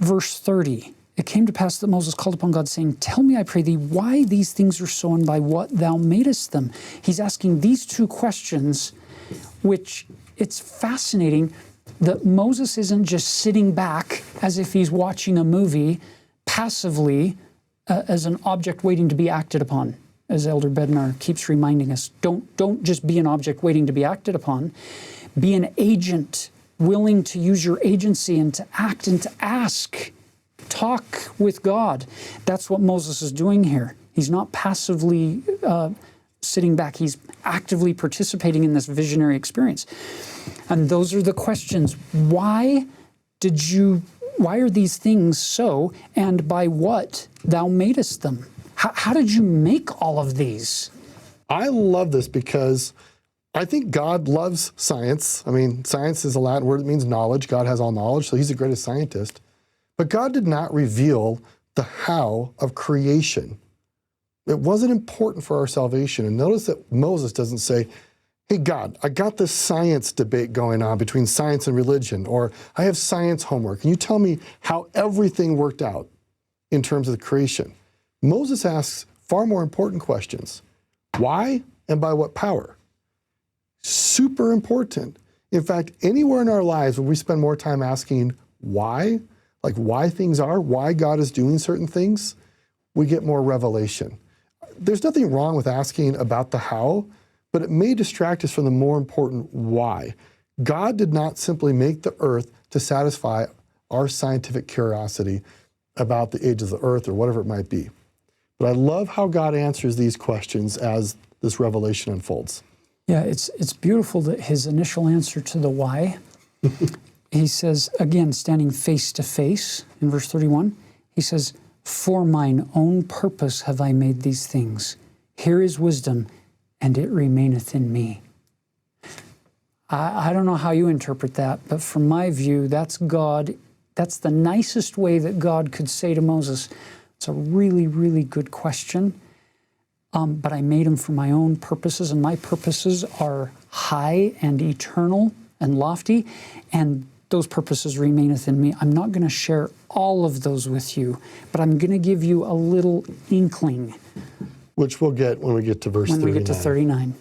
verse 30, it came to pass that Moses called upon God, saying, tell me, I pray thee, why these things are so, and by what thou madest them. He's asking these two questions, which it's fascinating that Moses isn't just sitting back as if he's watching a movie passively as an object waiting to be acted upon. As Elder Bednar keeps reminding us, don't just be an object waiting to be acted upon. Be an agent willing to use your agency and to act and to ask. Talk with God. That's what Moses is doing here. He's not passively sitting back. He's actively participating in this visionary experience. And those are the questions. Why are these things so, and by what thou madest them? How did you make all of these? I love this because I think God loves science. I mean, science is a Latin word that means knowledge. God has all knowledge, so he's the greatest scientist. But God did not reveal the how of creation. It wasn't important for our salvation. And notice that Moses doesn't say, hey, God, I got this science debate going on between science and religion, or I have science homework. Can you tell me how everything worked out in terms of the creation? Moses asks far more important questions. Why and by what power? Super important. In fact, anywhere in our lives where we spend more time asking why, like why things are, why God is doing certain things, we get more revelation. There's nothing wrong with asking about the how, but it may distract us from the more important why. God did not simply make the earth to satisfy our scientific curiosity about the age of the earth or whatever it might be. But I love how God answers these questions as this revelation unfolds. Yeah, it's beautiful that his initial answer to the why, he says, again, standing face to face in verse 31, he says, for mine own purpose have I made these things. Here is wisdom, and it remaineth in me. I don't know how you interpret that, but from my view, that's God. That's the nicest way that God could say to Moses, it's a really, really good question, but I made them for my own purposes, and my purposes are high and eternal and lofty, and those purposes remaineth in me. I'm not going to share all of those with you, but I'm going to give you a little inkling. Which we'll get when we get to verse 39. When we get to 39.